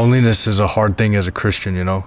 Loneliness is a hard thing as a Christian, you know?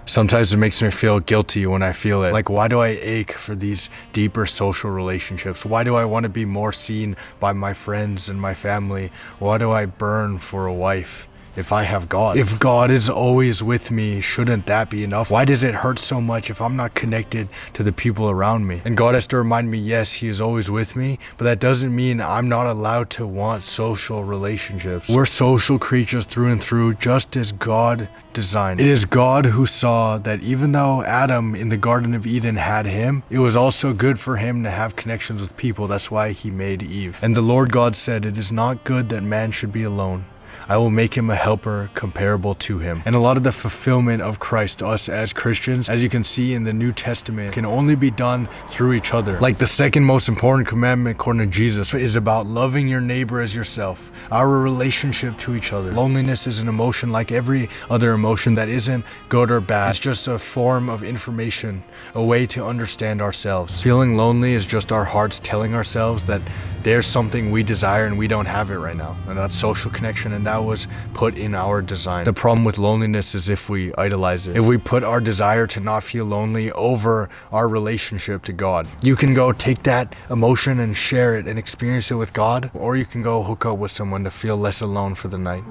Sometimes it makes me feel guilty when I feel it. Like, why do I ache for these deeper social relationships? Why do I want to be more seen by my friends and my family? Why do I burn for a wife if I have God? If God is always with me, shouldn't that be enough? Why does it hurt so much if I'm not connected to the people around me? And God has to remind me, yes, He is always with me, but that doesn't mean I'm not allowed to want social relationships. We're social creatures through and through, just as God designed. It is God who saw that even though Adam in the Garden of Eden had him, it was also good for him to have connections with people. That's why He made Eve. And the Lord God said, "It is not good that man should be alone. I will make him a helper comparable to him." And a lot of the fulfillment of Christ, us as Christians, as you can see in the New Testament, can only be done through each other. Like the second most important commandment according to Jesus is about loving your neighbor as yourself, our relationship to each other. Loneliness is an emotion like every other emotion that isn't good or bad. It's just a form of information, a way to understand ourselves. Feeling lonely is just our hearts telling ourselves that there's something we desire and we don't have it right now. And that's social connection, and that was put in our design. The problem with loneliness is if we idolize it. If we put our desire to not feel lonely over our relationship to God. You can go take that emotion and share it and experience it with God, or you can go hook up with someone to feel less alone for the night.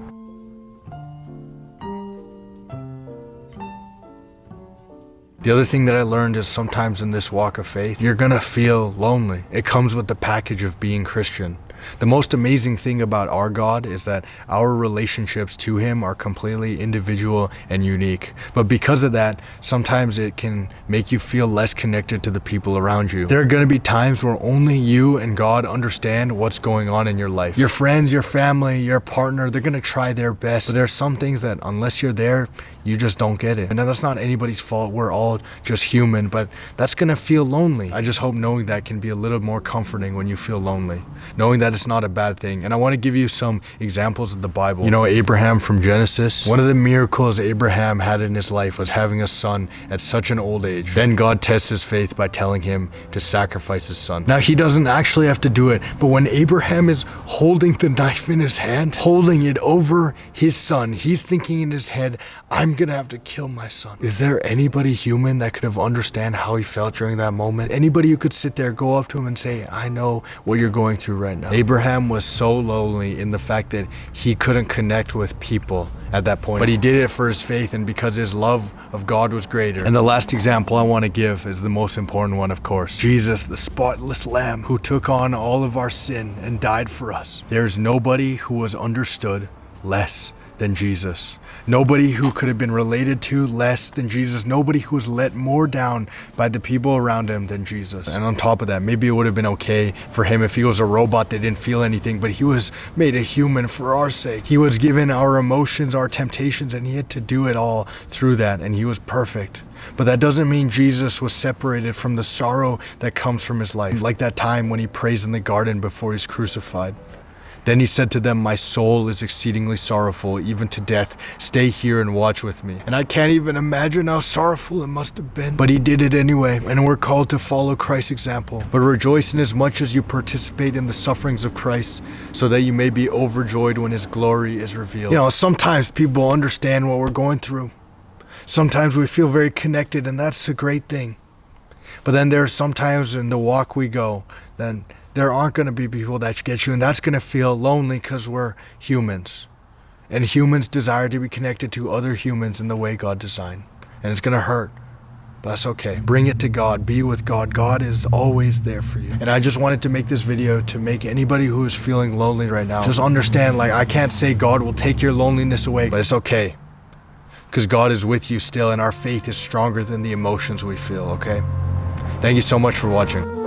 The other thing that I learned is sometimes in this walk of faith, you're gonna feel lonely. It comes with the package of being Christian. The most amazing thing about our God is that our relationships to Him are completely individual and unique. But because of that, sometimes it can make you feel less connected to the people around you. There are going to be times where only you and God understand what's going on in your life. Your friends, your family, your partner, they're going to try their best. But there are some things that unless you're there, you just don't get it. And that's not anybody's fault. We're all just human, but that's going to feel lonely. I just hope knowing that can be a little more comforting when you feel lonely. Knowing that it's not a bad thing. And I want to give you some examples of the Bible. You know, Abraham from Genesis. One of the miracles Abraham had in his life was having a son at such an old age. Then God tests his faith by telling him to sacrifice his son. Now, he doesn't actually have to do it, but when Abraham is holding the knife in his hand, holding it over his son, he's thinking in his head, I'm gonna have to kill my son. Is there anybody human that could have understand how he felt during that moment? Anybody who could sit there, go up to him and say, I know what you're going through right now. Abraham was so lonely in the fact that he couldn't connect with people at that point, but he did it for his faith and because his love of God was greater. And the last example I want to give is the most important one, of course. Jesus, the spotless lamb who took on all of our sin and died for us. There's nobody who was understood less than Jesus. Nobody who could have been related to less than Jesus. Nobody who was let more down by the people around him than Jesus. And on top of that, maybe it would have been okay for him if he was a robot that didn't feel anything, but he was made a human for our sake. He was given our emotions, our temptations, and he had to do it all through that, and he was perfect. But that doesn't mean Jesus was separated from the sorrow that comes from his life. Like that time when he prays in the garden before he's crucified. Then he said to them, my soul is exceedingly sorrowful, even to death. Stay here and watch with me. And I can't even imagine how sorrowful it must have been. But he did it anyway, and we're called to follow Christ's example. But rejoice in as much as you participate in the sufferings of Christ, so that you may be overjoyed when his glory is revealed. You know, sometimes people understand what we're going through. Sometimes we feel very connected, and that's a great thing. But then there are sometimes in the walk we go, then there aren't going to be people that get you, and that's going to feel lonely because we're humans. And humans desire to be connected to other humans in the way God designed. And it's going to hurt, but that's okay. Bring it to God. Be with God. God is always there for you. And I just wanted to make this video to make anybody who is feeling lonely right now just understand, like, I can't say God will take your loneliness away, but it's okay. Because God is with you still, and our faith is stronger than the emotions we feel, okay? Thank you so much for watching.